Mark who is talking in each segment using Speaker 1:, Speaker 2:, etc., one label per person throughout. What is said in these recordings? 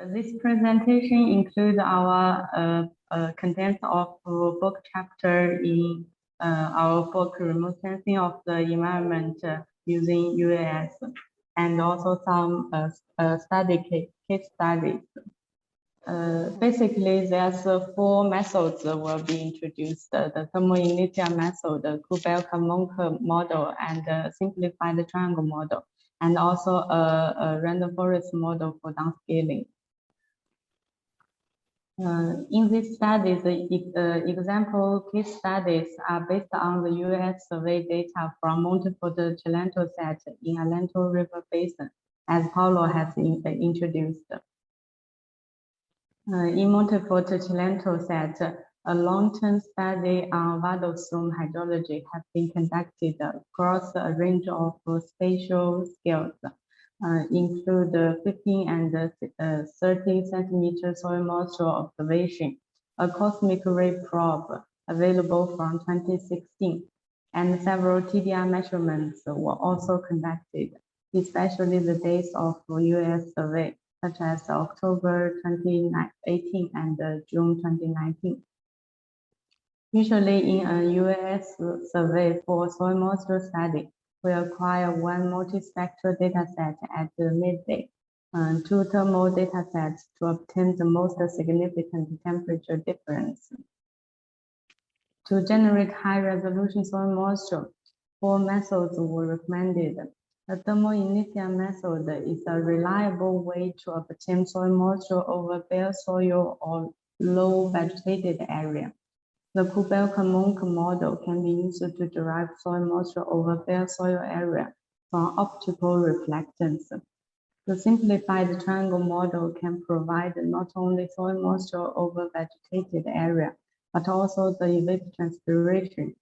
Speaker 1: This presentation includes our content of book chapter in our book Remote Sensing of the Environment using UAS, and also some case studies. Basically, there's 4 methods will be introduced: the thermal inertia method, the Kubel-Kamonke model, and the simplified triangle model, and also a random forest model for downscaling. In these studies, the example case studies are based on the UAS survey data from Montefort Cilento set in Alento River Basin, as Paulo has introduced. In Montefort Cilento set, a long-term study on vadostorm hydrology has been conducted across a range of spatial scales, include 15 and 30 centimeter soil moisture observation, a cosmic ray probe available from 2016, and several TDR measurements were also conducted, especially the days of UAS survey, such as October 2018 and June 2019. Usually in a UAS survey for soil moisture study, we acquire 1 multispectral dataset at the midday, 2 thermal datasets to obtain the most significant temperature difference. To generate high-resolution soil moisture, 4 methods were recommended. The thermal inertia method is a reliable way to obtain soil moisture over bare soil or low vegetated area. The Kubel-Kamonke model can be used to derive soil moisture over bare soil area from optical reflectance. The simplified triangle model can provide not only soil moisture over vegetated area, but also the evapotranspiration.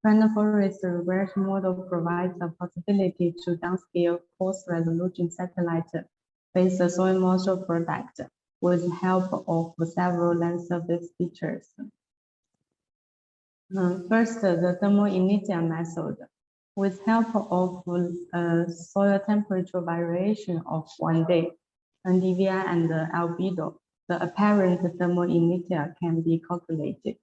Speaker 1: Random forest regression model provides a possibility to downscale coarse resolution satellite-based soil moisture product with the help of several land surface features. First, the thermal inertia method. With help of soil temperature variation of 1 day, NDVI and albedo, the apparent thermal inertia can be calculated.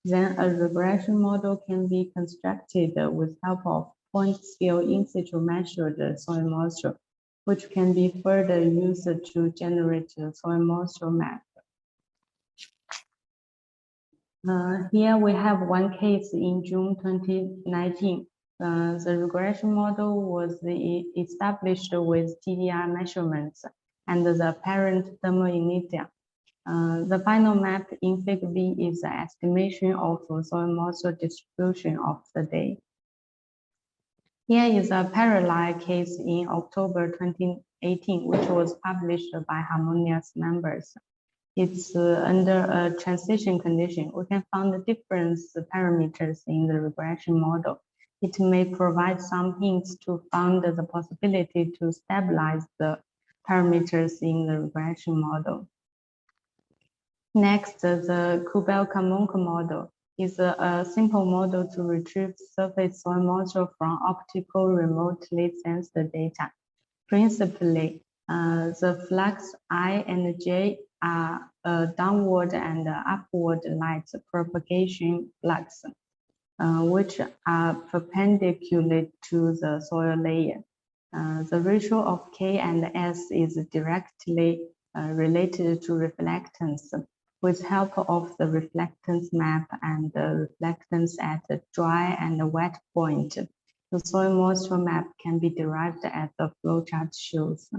Speaker 1: Then a regression model can be constructed with help of point-scale in situ measured soil moisture, which can be further used to generate a soil moisture map. Here we have 1 case in June 2019. The regression model was established with TDR measurements and the apparent thermal inertia. The final map in Fig B is the estimation of soil moisture distribution of the day. Here is a parallel case in October 2018, which was published by HARMONIOUS members. It's under a transition condition. We can find the different parameters in the regression model. It may provide some hints to find the possibility to stabilize the parameters in the regression model. Next, the Kubel-Kamonke model is a simple model to retrieve surface soil moisture from optical remotely sensed data. Principally, the flux I and J are downward and upward light propagation flux, which are perpendicular to the soil layer. The ratio of K and S is directly related to reflectance. With help of the reflectance map and the reflectance at the dry and wet point, the soil moisture map can be derived as the flowchart shows.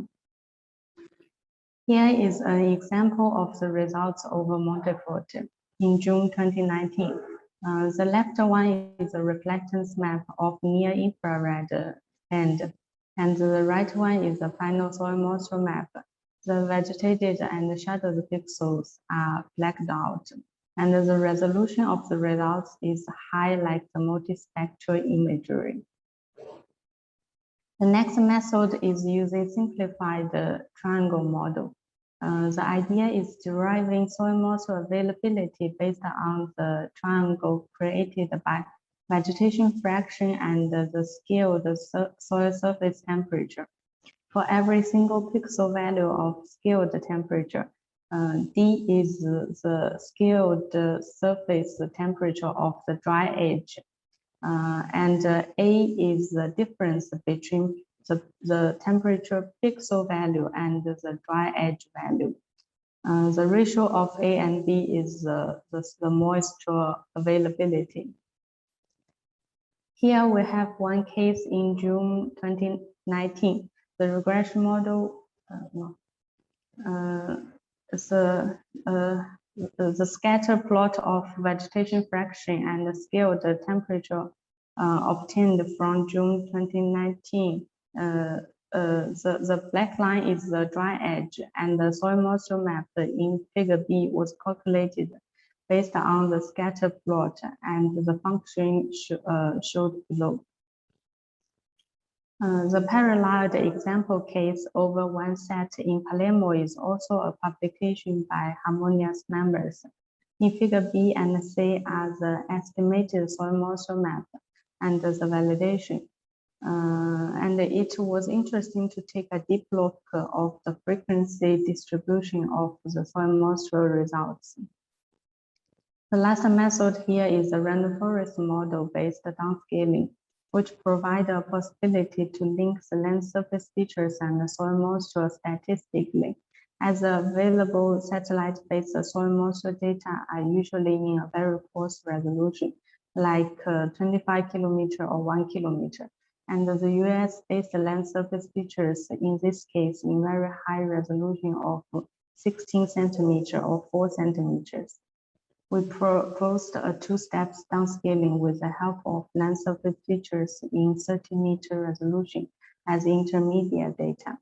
Speaker 1: Here is an example of the results over Montefort in June 2019. The left one is a reflectance map of near-infrared band, and the right one is a final soil moisture map. The vegetated and shadowed pixels are blacked out, and the resolution of the results is high like the multispectral imagery. The next method is using simplified triangle model. The idea is deriving soil moisture availability based on the triangle created by vegetation fraction and the scaled soil surface temperature. For every single pixel value of scaled temperature, D is the scaled surface temperature of the dry edge, and A is the difference between the temperature pixel value and the dry edge value. The ratio of A and B is the moisture availability. Here we have one case in June 2019. The regression model the scatter plot of vegetation fraction and the scaled temperature obtained from June 2019. The black line is the dry edge, and the soil moisture map in figure B was calculated based on the scatter plot, and the function showed below. The paralleled example case over one set in Palermo is also a publication by Harmonious members. In figure B and C are the estimated soil moisture map and the validation. And it was interesting to take a deep look of the frequency distribution of the soil moisture results. The last method here is the random forest model based downscaling, which provide a possibility to link the land surface features and the soil moisture statistically, as available satellite-based soil moisture data are usually in a very coarse resolution, like 25 kilometer or 1 kilometer, and the UAS-based land surface features in this case in very high resolution of 16 centimeter or 4 centimeters. We proposed a two-step downscaling with the help of land surface features in 30-meter resolution as intermediate data.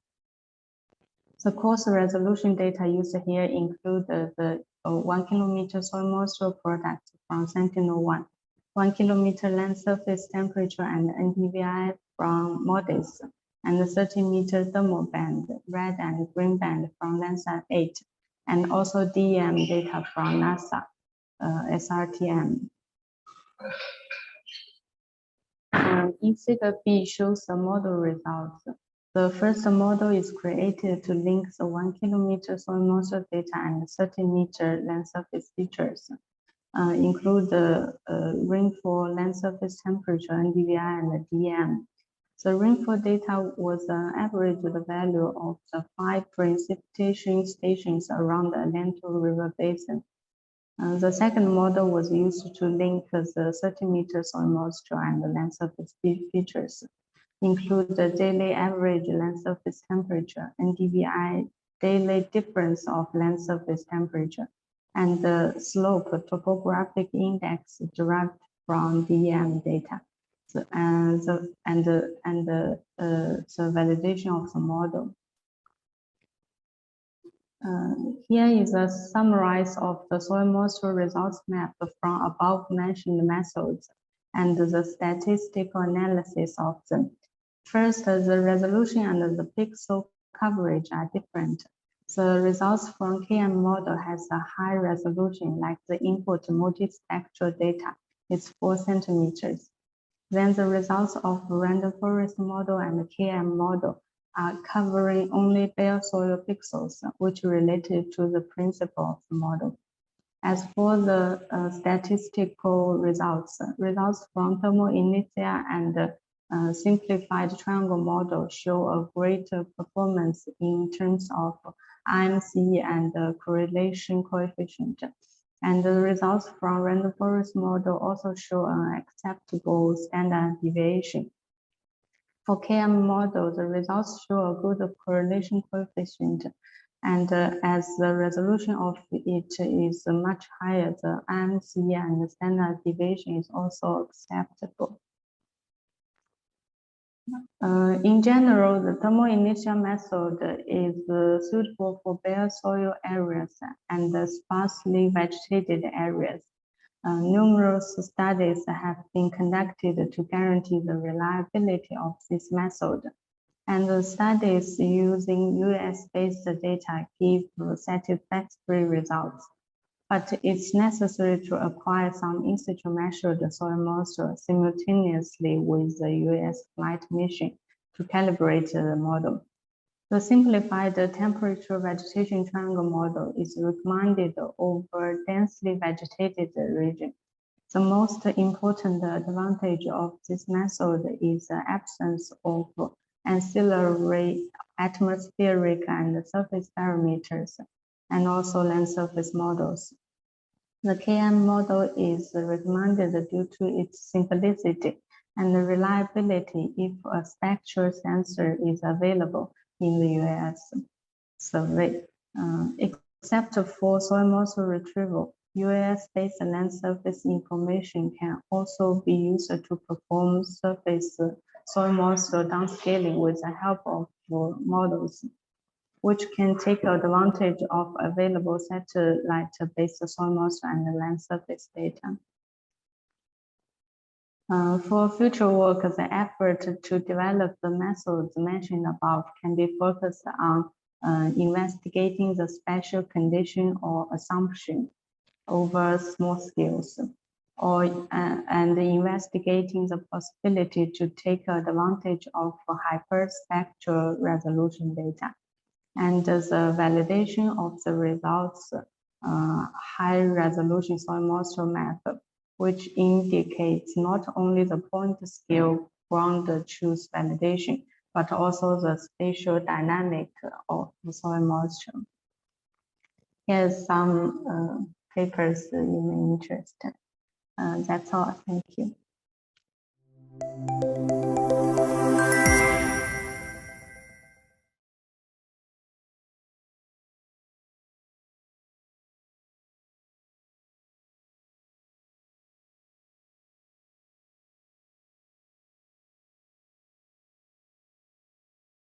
Speaker 1: The coarse resolution data used here include the 1 kilometer soil moisture product from Sentinel-1, 1 kilometer land surface temperature and NDVI from MODIS, and the 30-meter thermal band, red and green band from Landsat-8, and also DEM data from Nasta. SRTM. In figure B shows the model results. The first model is created to link the 1 kilometer soil moisture data and 30-meter land surface features, include the rainfall, land surface temperature, NDVI, and the DM. The rainfall data was average the value of the 5 precipitation stations around the Atlantic River Basin. The second model was used to link the 30-meter soil moisture and the land surface features, include the daily average land surface temperature, NDVI, daily difference of land surface temperature, and the slope topographic index derived from DEM data, the validation of the model. Here is a summary of the soil moisture results map from above mentioned methods and the statistical analysis of them. First, the resolution and the pixel coverage are different. The results from KM model has a high resolution, like the input multispectral data is 4 centimeters. Then the results of random forest model and the KM model are covering only bare soil pixels, which related to the principle of the model. As for the statistical results, results from thermal inertia and simplified triangle model show a greater performance in terms of IMC and correlation coefficient. And the results from random forest model also show an acceptable standard deviation. For KM model, the results show a good correlation coefficient, and as the resolution of it is much higher, the IMC and the standard deviation is also acceptable. In general, the thermal inertia method is suitable for bare soil areas and sparsely vegetated areas. Numerous studies have been conducted to guarantee the reliability of this method, and the studies using UAS-based data give satisfactory results. But it's necessary to acquire some in-situ measured soil moisture simultaneously with the UAS flight mission to calibrate the model. To simplify, the temperature vegetation triangle model is recommended over densely vegetated region. The most important advantage of this method is the absence of ancillary atmospheric and surface parameters, and also land surface models. The KM model is recommended due to its simplicity and reliability if a spectral sensor is available in the UAS survey. Except for soil moisture retrieval, UAS-based land surface information can also be used to perform surface soil moisture downscaling with the help of models, which can take advantage of available satellite-based soil moisture and land surface data. For future work, the effort to develop the methods mentioned above can be focused on investigating the special condition or assumption over small scales, and investigating the possibility to take advantage of hyperspectral resolution data, and the validation of the results high resolution soil moisture method, which indicates not only the point scale ground truth validation, but also the spatial dynamic of the soil moisture. Here's some papers you may be interested. That's all. Thank you.